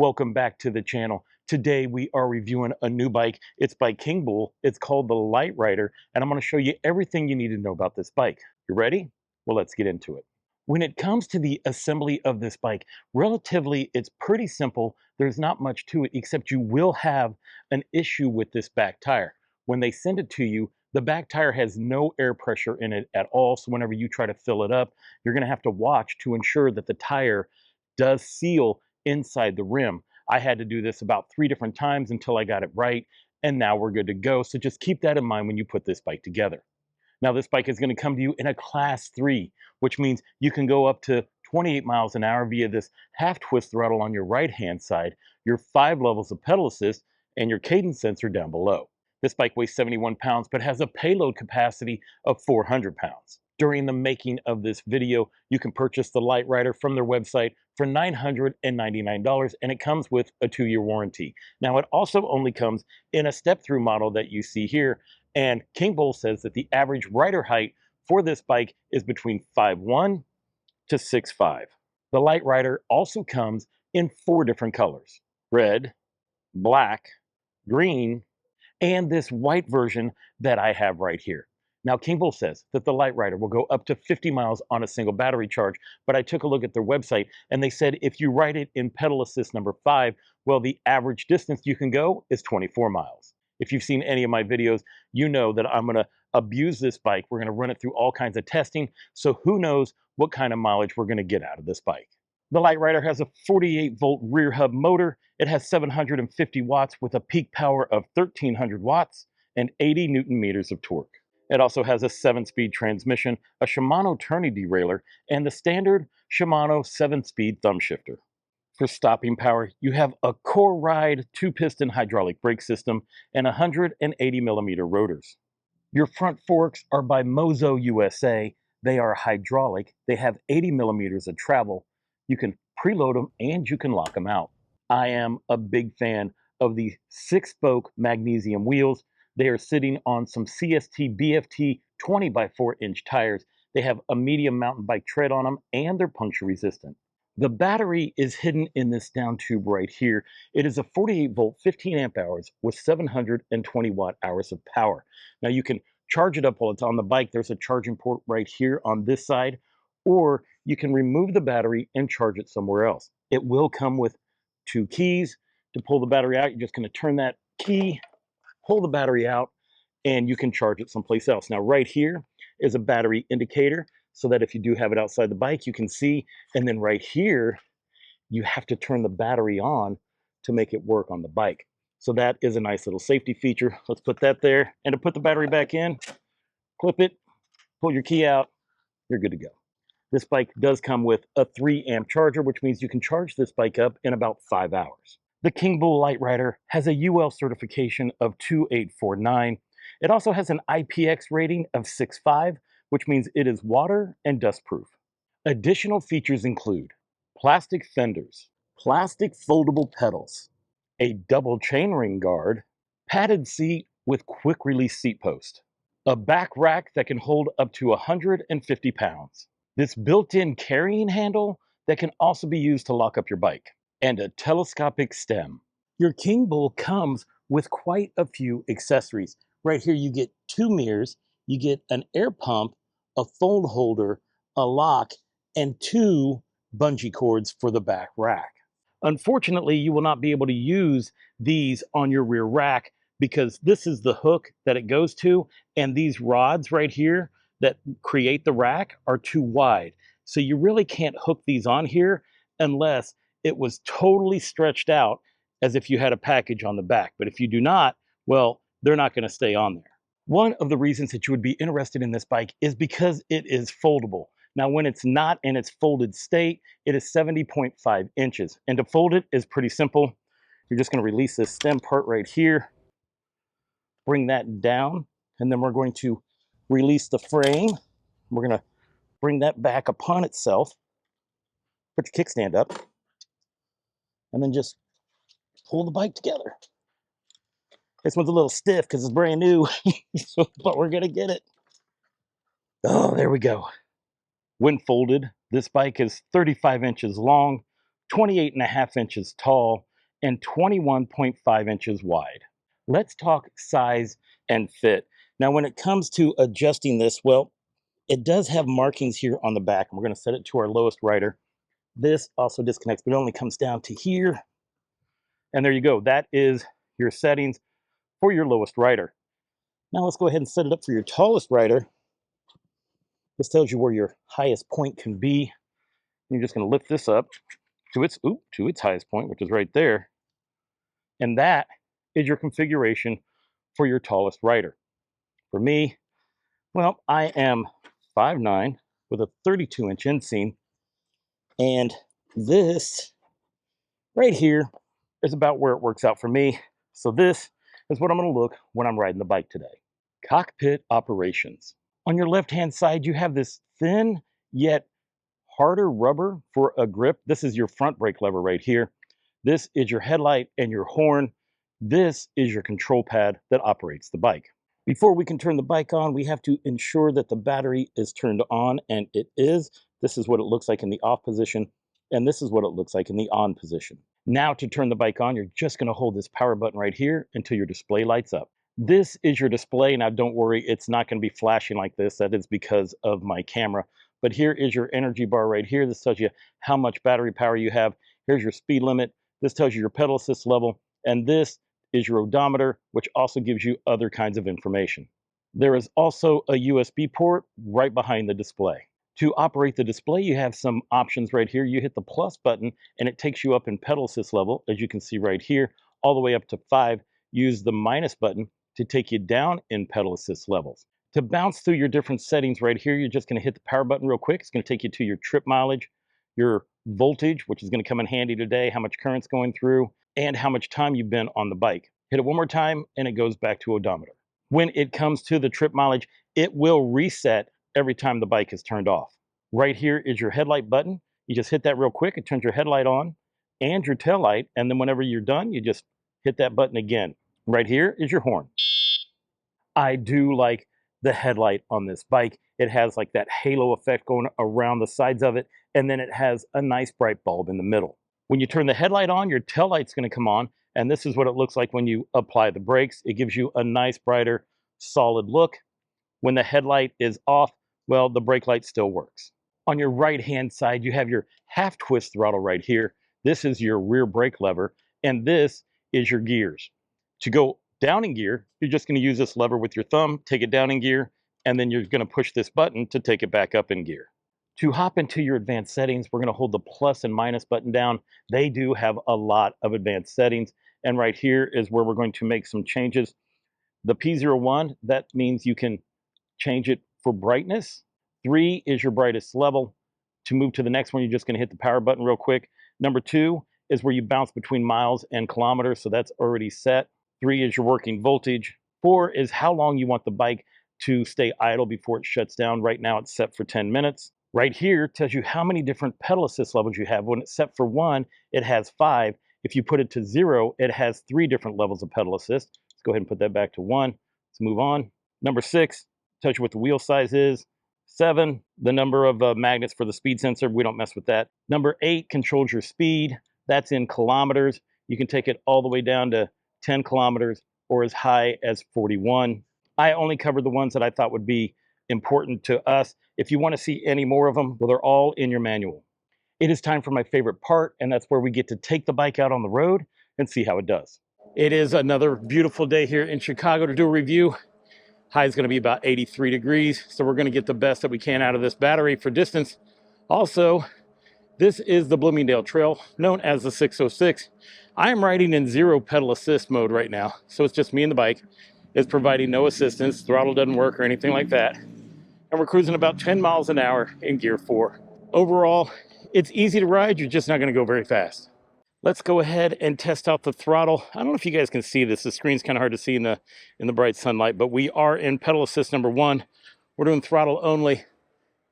Welcome back to the channel. Today we are reviewing a new bike. It's by Kingbull. It's called the Literider, and I'm going to show you everything you need to know about this bike. You ready? Well, let's get into it. When it comes to the assembly of this bike, relatively it's pretty simple. There's not much to it except you will have an issue with this back tire. When they send it to you, the back tire has no air pressure in it at all, so whenever you try to fill it up, you're going to have to watch to ensure that the tire does seal inside the rim. I had to do this about 3 different times until I got it right, and now we're good to go. So just keep that in mind when you put this bike together. Now this bike is going to come to you in a class 3, which means you can go up to 28 miles an hour via this half twist throttle on your right hand side, your 5 levels of pedal assist, and your cadence sensor down below. This bike weighs 71 pounds but has a payload capacity of 400 pounds. During the making of this video, you can purchase the Literider from their website for $999, and it comes with a 2-year warranty. Now, it also only comes in a step-through model that you see here, and Kingbull says that the average rider height for this bike is between 5'1" to 6'5". The Literider also comes in 4 different colors: red, black, green, and this white version that I have right here. Now, Kingbull says that the Literider will go up to 50 miles on a single battery charge, but I took a look at their website and they said if you ride it in pedal assist number 5, well, the average distance you can go is 24 miles. If you've seen any of my videos, you know that I'm going to abuse this bike. We're going to run it through all kinds of testing, so who knows what kind of mileage we're going to get out of this bike. The Literider has a 48-volt rear hub motor. It has 750 watts with a peak power of 1,300 watts and 80 Newton meters of torque. It also has a 7-speed transmission, a Shimano tourney derailleur, and the standard Shimano 7-speed thumb shifter. For stopping power, you have a Core Ride 2-piston hydraulic brake system and 180mm rotors. Your front forks are by Mozo USA. They are hydraulic. They have 80mm of travel. You can preload them and you can lock them out. I am a big fan of the 6-spoke magnesium wheels. They are sitting on some CST BFT 20x4-inch tires. They have a medium mountain bike tread on them and they're puncture resistant. The battery is hidden in this down tube right here. It is a 48-volt 15 amp hours with 720 watt hours of power. Now you can charge it up while it's on the bike. There's a charging port right here on this side, or you can remove the battery and charge it somewhere else. It will come with 2 keys. To pull the battery out, you're just going to turn that key, pull the battery out, and you can charge it someplace else. Now right here is a battery indicator so that if you do have it outside the bike, you can see. And then right here, you have to turn the battery on to make it work on the bike. So that is a nice little safety feature. Let's put that there. And to put the battery back in, clip it, pull your key out, you're good to go. This bike does come with a 3 amp charger, which means you can charge this bike up in about 5 hours. The Kingbull Literider has a UL certification of 2849. It also has an IPX rating of 6.5, which means it is water and dust proof. Additional features include plastic fenders, plastic foldable pedals, a double chainring guard, padded seat with quick release seat post, a back rack that can hold up to 150 pounds, this built-in carrying handle that can also be used to lock up your bike, and a telescopic stem. Your Kingbull comes with quite a few accessories. Right here you get 2 mirrors, you get an air pump, a phone holder, a lock, and 2 bungee cords for the back rack. Unfortunately, you will not be able to use these on your rear rack because this is the hook that it goes to, and these rods right here that create the rack are too wide. So you really can't hook these on here unless it was totally stretched out as if you had a package on the back. But if you do not, well, they're not going to stay on there. One of the reasons that you would be interested in this bike is because it is foldable. Now, when it's not in its folded state, it is 70.5 inches. And to fold it is pretty simple. You're just going to release this stem part right here, bring that down, and then we're going to release the frame. We're going to bring that back upon itself, put your kickstand up, and then just pull the bike together. This one's a little stiff because it's brand new, but we're going to get it. Oh, there we go. When folded, this bike is 35 inches long, 28.5 inches tall, and 21.5 inches wide. Let's talk size and fit. Now, when it comes to adjusting this, well, it does have markings here on the back, and we're going to set it to our lowest rider. This also disconnects, but it only comes down to here. And there you go. That is your settings for your lowest rider. Now let's go ahead and set it up for your tallest rider. This tells you where your highest point can be. You're just going to lift this up to its highest point, which is right there. And that is your configuration for your tallest rider. For me, well, I am 5'9" with a 32-inch inseam. And this right here is about where it works out for me. So this is what I'm going to look when I'm riding the bike today. Cockpit Operations. On your left-hand side, you have this thin yet harder rubber for a grip. This is your front brake lever right here. This is your headlight and your horn. This is your control pad that operates the bike. Before we can turn the bike on, we have to ensure that the battery is turned on, and it is. This is what it looks like in the off position, and this is what it looks like in the on position. Now to turn the bike on, you're just going to hold this power button right here until your display lights up. This is your display. Now don't worry, it's not going to be flashing like this. That is because of my camera. But here is your energy bar right here. This tells you how much battery power you have. Here's your speed limit. This tells you your pedal assist level. And this is your odometer, which also gives you other kinds of information. There is also a USB port right behind the display. To operate the display, you have some options right here. You hit the plus button and it takes you up in pedal assist level, as you can see right here, all the way up to 5. Use the minus button to take you down in pedal assist levels. To bounce through your different settings right here, you're just going to hit the power button real quick. It's going to take you to your trip mileage, your voltage, which is going to come in handy today, how much current's going through, and how much time you've been on the bike. Hit it one more time and it goes back to odometer. When it comes to the trip mileage, it will reset every time the bike is turned off. Right here is your headlight button. You just hit that real quick. It turns your headlight on and your tail light. And then whenever you're done, you just hit that button again. Right here is your horn. I do like the headlight on this bike. It has like that halo effect going around the sides of it. And then it has a nice bright bulb in the middle. When you turn the headlight on, your tail light's going to come on. And this is what it looks like when you apply the brakes. It gives you a nice, brighter, solid look. When the headlight is off, well, the brake light still works. On your right-hand side, you have your half twist throttle right here. This is your rear brake lever, and this is your gears. To go down in gear, you're just going to use this lever with your thumb, take it down in gear, and then you're going to push this button to take it back up in gear. To hop into your advanced settings, we're going to hold the plus and minus button down. They do have a lot of advanced settings, and right here is where we're going to make some changes. The P01, that means you can change it for brightness. 3 is your brightest level. To move to the next one, you're just going to hit the power button real quick. Number 2 is where you bounce between miles and kilometers, so that's already set. 3 is your working voltage. 4 is how long you want the bike to stay idle before it shuts down. Right now it's set for 10 minutes. Right here tells you how many different pedal assist levels you have. When it's set for 1, it has 5. If you put it to 0, it has 3 different levels of pedal assist. Let's go ahead and put that back to 1. Let's move on. Number 6 tells you what the wheel size is. 7, the number of magnets for the speed sensor. We don't mess with that. Number 8 controls your speed. That's in kilometers. You can take it all the way down to 10 kilometers or as high as 41. I only covered the ones that I thought would be important to us. If you want to see any more of them, well, they're all in your manual. It is time for my favorite part, and that's where we get to take the bike out on the road and see how it does. It is another beautiful day here in Chicago to do a review. High is going to be about 83 degrees, so we're going to get the best that we can out of this battery for distance. Also, this is the Bloomingdale Trail, known as the 606. I am riding in 0 pedal assist mode right now, so it's just me and the bike. It's providing no assistance, throttle doesn't work or anything like that. And we're cruising about 10 miles an hour in gear 4. Overall, it's easy to ride, you're just not going to go very fast. Let's go ahead and test out the throttle. I don't know if you guys can see this. The screen's kind of hard to see in the bright sunlight, but we are in pedal assist number 1. We're doing throttle only, and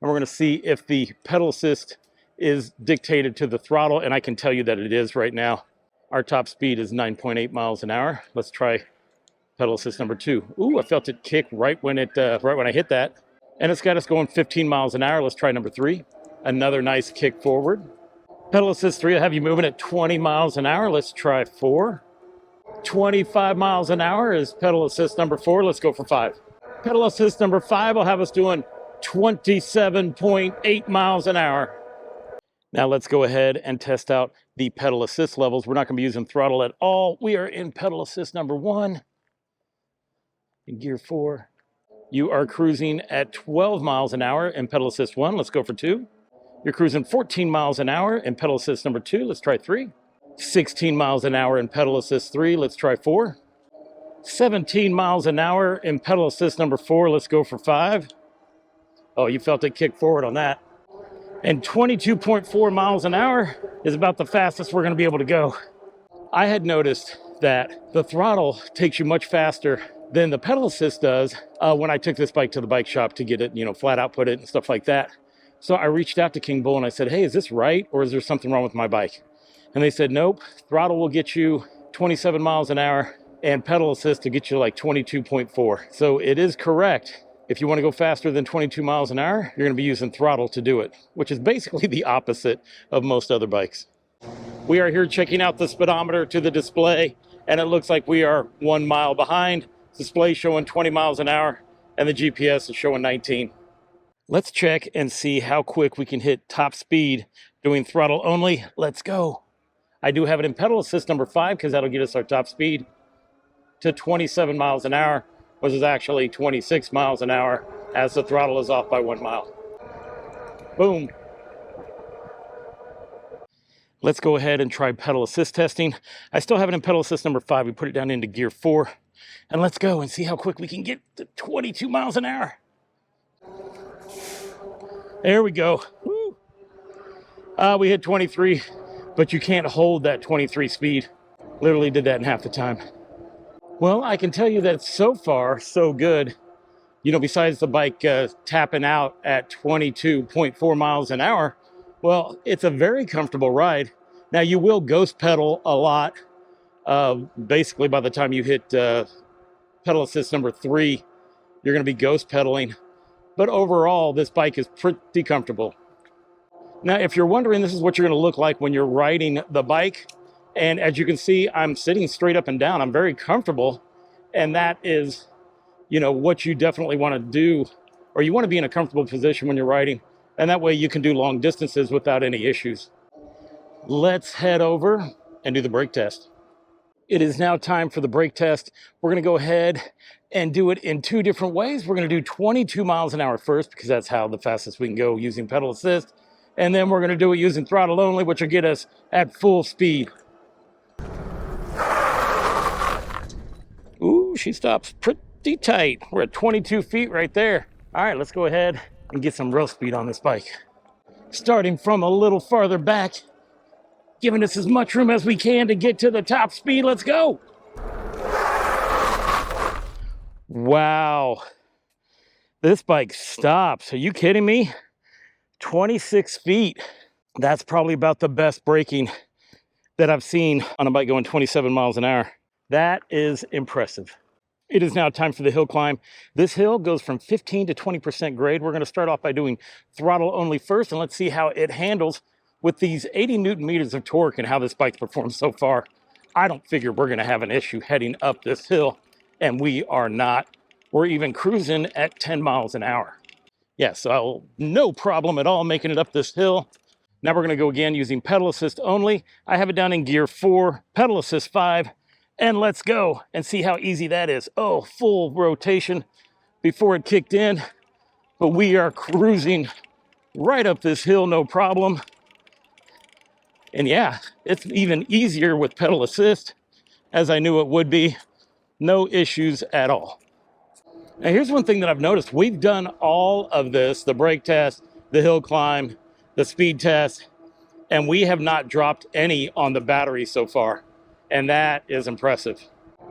we're going to see if the pedal assist is dictated to the throttle, and I can tell you that it is right now. Our top speed is 9.8 miles an hour. Let's try pedal assist number 2. Ooh, I felt it kick right when I hit that. And it's got us going 15 miles an hour. Let's try number 3. Another nice kick forward. Pedal assist 3 will have you moving at 20 miles an hour. Let's try 4. 25 miles an hour is pedal assist number 4. Let's go for 5. Pedal assist number 5 will have us doing 27.8 miles an hour. Now let's go ahead and test out the pedal assist levels. We're not going to be using throttle at all. We are in pedal assist number 1 in gear 4. You are cruising at 12 miles an hour in pedal assist 1. Let's go for 2. You're cruising 14 miles an hour in pedal assist number 2. Let's try 3. 16 miles an hour in pedal assist 3. Let's try 4. 17 miles an hour in pedal assist number 4. Let's go for 5. Oh, you felt it kick forward on that. And 22.4 miles an hour is about the fastest we're going to be able to go. I had noticed that the throttle takes you much faster than the pedal assist does when I took this bike to the bike shop to get it, flat out put it and stuff like that. So I reached out to Kingbull and I said, hey, is this right? Or is there something wrong with my bike? And they said, nope, throttle will get you 27 miles an hour and pedal assist to get you like 22.4. So it is correct. If you want to go faster than 22 miles an hour, you're going to be using throttle to do it, which is basically the opposite of most other bikes. We are here checking out the speedometer to the display, and it looks like we are 1 mile behind. Display showing 20 miles an hour, and the GPS is showing 19. Let's check and see how quick we can hit top speed doing throttle only. Let's go. I do have it in pedal assist number 5 because that'll get us our top speed to 27 miles an hour, which is actually 26 miles an hour as the throttle is off by 1 mile. Boom. Let's go ahead and try pedal assist testing. I still have it in pedal assist number 5. We put it down into gear 4. And let's go and see how quick we can get to 22 miles an hour. There we go. Woo. We hit 23, but you can't hold that 23 speed. Literally did that in half the time. Well, I can tell you that so far, so good. Besides the bike tapping out at 22.4 miles an hour, well, it's a very comfortable ride. Now, you will ghost pedal a lot. Basically, by the time you hit pedal assist number 3, you're going to be ghost pedaling. But overall, this bike is pretty comfortable. Now, if you're wondering, this is what you're going to look like when you're riding the bike. And as you can see, I'm sitting straight up and down. I'm very comfortable. And that is, what you definitely want to do, or you want to be in a comfortable position when you're riding. And that way you can do long distances without any issues. Let's head over and do the brake test. It is now time for the brake test. We're going to go ahead and do it in 2 different ways. We're going to do 22 miles an hour first, because that's how the fastest we can go using pedal assist. And then we're going to do it using throttle only, which will get us at full speed. Ooh, she stops pretty tight. We're at 22 feet right there. All right, let's go ahead and get some real speed on this bike. Starting from a little farther back, giving us as much room as we can to get to the top speed. Let's go. Wow. This bike stops. Are you kidding me? 26 feet. That's probably about the best braking that I've seen on a bike going 27 miles an hour. That is impressive. It is now time for the hill climb. This hill goes from 15 to 20% grade. We're going to start off by doing throttle only first, and let's see how it handles with these 80 Newton meters of torque and how this bike's performed so far. I don't figure we're going to have an issue heading up this hill, and we are not. We're even cruising at 10 miles an hour. Yeah, so no problem at all making it up this hill. Now we're going to go again using pedal assist only. I have it down in gear 4, pedal assist 5, and let's go and see how easy that is. Oh, full rotation before it kicked in, but we are cruising right up this hill, no problem. And yeah, it's even easier with pedal assist, as I knew it would be. No issues at all. Now here's one thing that I've noticed. We've done all of this, the brake test, the hill climb, the speed test, and we have not dropped any on the battery so far. And that is impressive.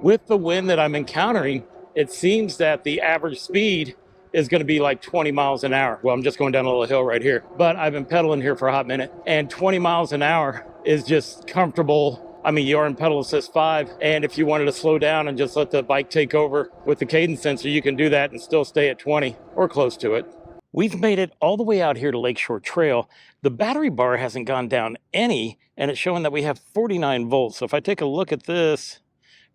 With the wind that I'm encountering, it seems that the average speed is going to be like 20 miles an hour. Well, I'm just going down a little hill right here, but I've been pedaling here for a hot minute, and 20 miles an hour is just comfortable. I mean, you're in pedal assist 5, and if you wanted to slow down and just let the bike take over with the cadence sensor, you can do that and still stay at 20 or close to it. We've made it all the way out here to Lakeshore Trail. The battery bar hasn't gone down any, and it's showing that we have 49 volts. So if I take a look at this,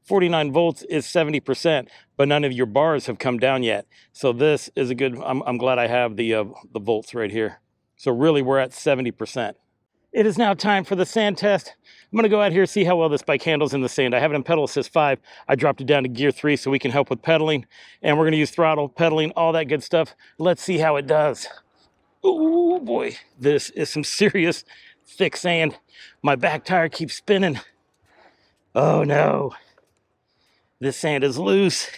49 volts is 70%, but none of your bars have come down yet. So this is a good, I'm glad I have the volts right here. So really we're at 70%. It is now time for the sand test. I'm gonna go out here, see how well this bike handles in the sand. I have it in pedal assist 5. I dropped it down to gear 3 so we can help with pedaling. And we're gonna use throttle, pedaling, all that good stuff. Let's see how it does. Oh boy, this is some serious thick sand. My back tire keeps spinning. Oh no. This sand is loose,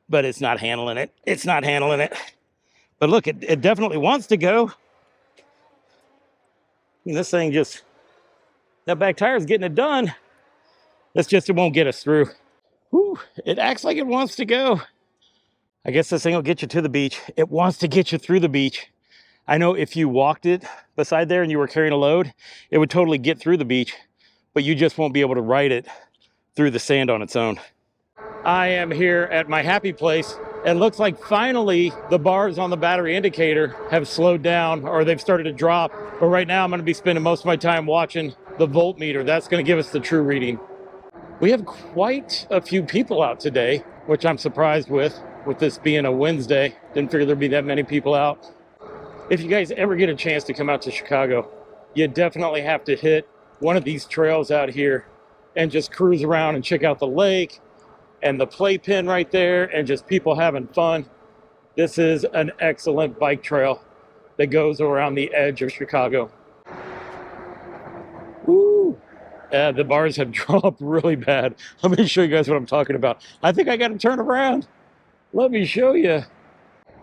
but it's not handling it. It's not handling it. But look, it definitely wants to go. I mean, this thing just, that back tire is getting it done. That's just, it won't get us through. Whew, it acts like it wants to go. I guess this thing will get you to the beach. It wants to get you through the beach. I know if you walked it beside there and you were carrying a load, it would totally get through the beach, but you just won't be able to ride it through the sand on its own. I am here at my happy place. It looks like finally the bars on the battery indicator have slowed down, or they've started to drop. But right now I'm going to be spending most of my time watching the voltmeter. That's going to give us the true reading. We have quite a few people out today, which I'm surprised with this being a Wednesday. Didn't figure there'd be that many people out. If you guys ever get a chance to come out to Chicago, you definitely have to hit one of these trails out here and just cruise around and check out the lake and the playpen right there, and just people having fun. This is an excellent bike trail that goes around the edge of Chicago. Woo! The bars have dropped really bad. Let me show you guys what I'm talking about. I think I got to turn around. Let me show you.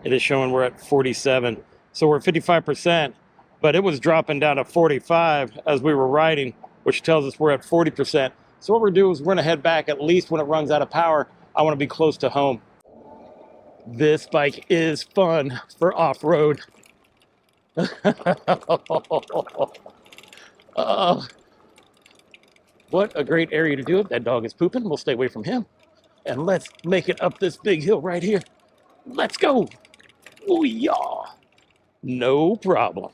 It is showing we're at 47. So we're at 55%, but it was dropping down to 45 as we were riding, which tells us we're at 40%. So what we're doing is we're gonna head back, at least when it runs out of power. I wanna be close to home. This bike is fun for off-road. What a great area to do it. That dog is pooping. We'll stay away from him. And let's make it up this big hill right here. Let's go. Oh yeah. No problem.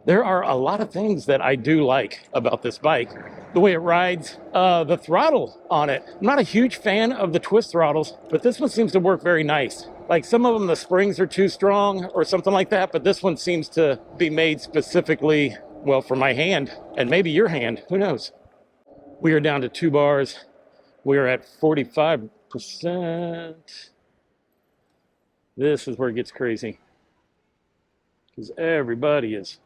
There are a lot of things that I do like about this bike. The way it rides, the throttle on it. I'm not a huge fan of the twist throttles, but this one seems to work very nice. Like some of them, the springs are too strong or something like that, but this one seems to be made specifically, well, for my hand and maybe your hand, who knows? We are down to 2 bars. We are at 45%. This is where it gets crazy, because everybody is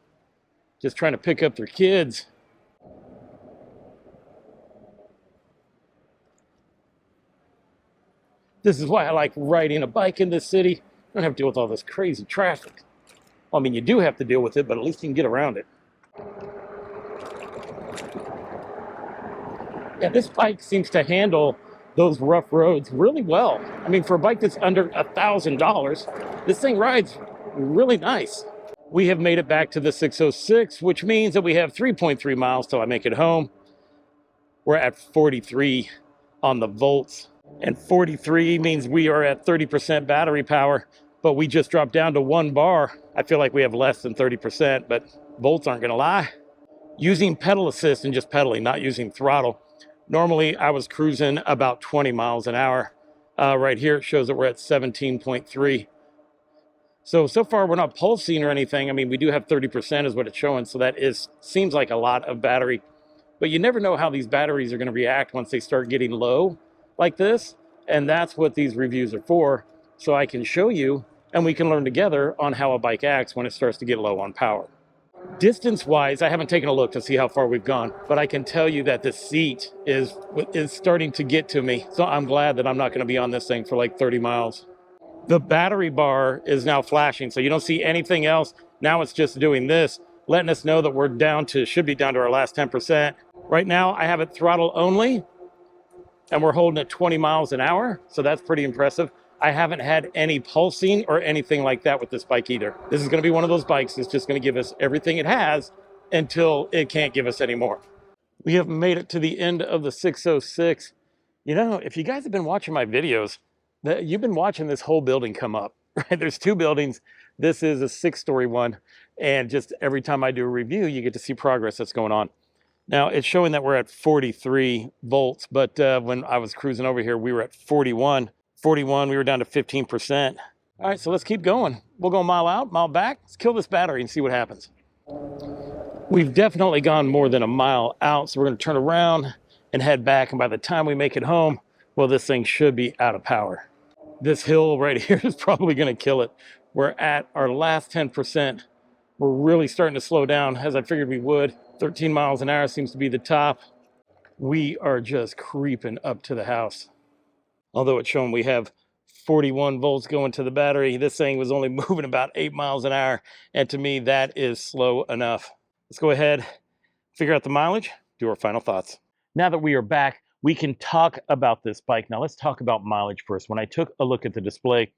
just trying to pick up their kids. This is why I like riding a bike in this city. I don't have to deal with all this crazy traffic. Well, I mean, you do have to deal with it, but at least you can get around it. Yeah, this bike seems to handle those rough roads really well. I mean, for a bike that's under $1,000, this thing rides really nice. We have made it back to the 606, which means that we have 3.3 miles till I make it home. We're at 43 on the volts, and 43 means we are at 30% battery power, but we just dropped down to 1 bar. I feel like we have less than 30%, but volts aren't gonna lie. Using pedal assist and just pedaling, not using throttle. Normally I was cruising about 20 miles an hour. Right here it shows that we're at 17.3. So far we're not pulsing or anything. I mean, we do have 30% is what it's showing, so that seems like a lot of battery. But you never know how these batteries are going to react once they start getting low like this, and that's what these reviews are for, so I can show you and we can learn together on how a bike acts when it starts to get low on power. Distance-wise, I haven't taken a look to see how far we've gone, but I can tell you that the seat is starting to get to me, so I'm glad that I'm not going to be on this thing for like 30 miles. The battery bar is now flashing, so you don't see anything else. Now it's just doing this, letting us know that we're should be down to our last 10%. Right now, I have it throttle only, and we're holding at 20 miles an hour, so that's pretty impressive. I haven't had any pulsing or anything like that with this bike either. This is going to be one of those bikes that's just going to give us everything it has until it can't give us any more. We have made it to the end of the 606. You know, if you guys have been watching my videos, you've been watching this whole building come up, right? There's 2 buildings This is a 6-story one, and just every time I do a review, you get to see progress that's going on. Now, it's showing that we're at 43 volts, but when I was cruising over here, we were at 41. 41, we were down to 15%. All right, so let's keep going. We'll go mile out, mile back. Let's kill this battery and see what happens. We've definitely gone more than a mile out, so we're going to turn around and head back, and by the time we make it home, well, this thing should be out of power. This hill right here is probably going to kill it. We're at our last 10%. We're really starting to slow down, as I figured we would. 13 miles an hour seems to be the top. We are just creeping up to the house. Although it's showing we have 41 volts going to the battery, this thing was only moving about 8 miles an hour. And to me, that is slow enough. Let's go ahead, figure out the mileage, do our final thoughts. Now that we are back, we can talk about this bike. Now let's talk about mileage first. When I took a look at the display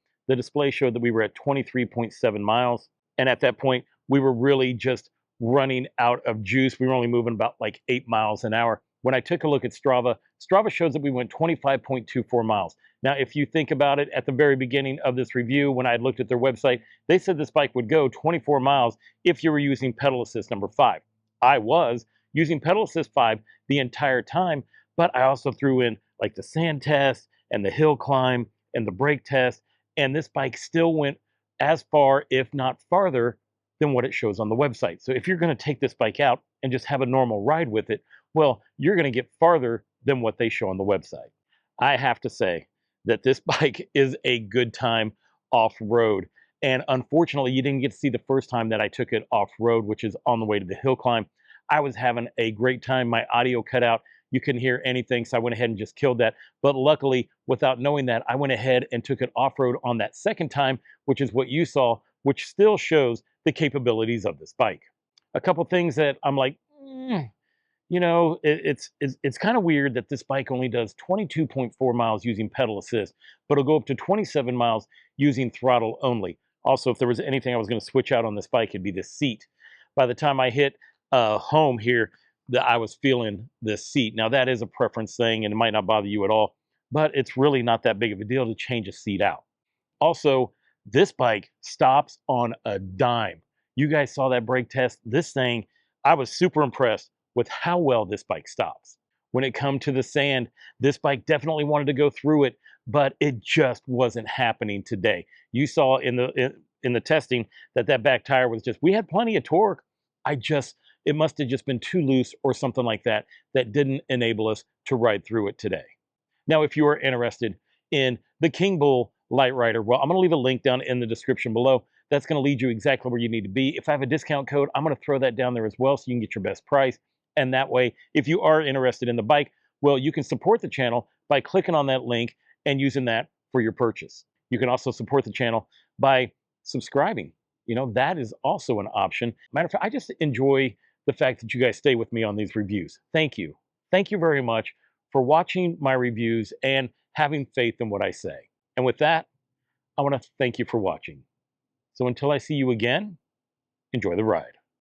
showed that we were at 23.7 miles. And at that point, we were really just running out of juice. We were only moving about like 8 miles an hour. When I took a look at Strava shows that we went 25.24 miles. Now, if you think about it, at the very beginning of this review, when I looked at their website, they said this bike would go 24 miles if you were using pedal assist number 5. I was using pedal assist 5 the entire time, but I also threw in like the sand test and the hill climb and the brake test, and this bike still went as far, if not farther, than what it shows on the website. So if you're going to take this bike out and just have a normal ride with it, well, you're going to get farther than what they show on the website. I have to say that this bike is a good time off-road. And unfortunately, you didn't get to see the first time that I took it off-road, which is on the way to the hill climb. I was having a great time. My audio cut out. You couldn't hear anything, so I went ahead and just killed that. But luckily, without knowing that, I went ahead and took it off-road on that second time, which is what you saw, which still shows the capabilities of this bike. A couple things that I'm like, you know, it's kind of weird that this bike only does 22.4 miles using pedal assist, but it'll go up to 27 miles using throttle only. Also, if there was anything I was going to switch out on this bike, it'd be this seat. By the time I hit home here, I was feeling this seat. Now, that is a preference thing, and it might not bother you at all, but it's really not that big of a deal to change a seat out. Also, this bike stops on a dime. You guys saw that brake test. This thing, I was super impressed with how well this bike stops. When it come to the sand, this bike definitely wanted to go through it, but it just wasn't happening today. You saw in the testing that back tire was just, we had plenty of torque. It must have just been too loose or something like that didn't enable us to ride through it today. Now, if you are interested in the Kingbull Literider, well, I'm going to leave a link down in the description below. That's going to lead you exactly where you need to be. If I have a discount code, I'm going to throw that down there as well so you can get your best price. And that way, if you are interested in the bike, well, you can support the channel by clicking on that link and using that for your purchase. You can also support the channel by subscribing. You know, that is also an option. Matter of fact, I just enjoy the fact that you guys stay with me on these reviews. Thank you. Thank you very much for watching my reviews and having faith in what I say. And with that, I want to thank you for watching. So until I see you again, enjoy the ride.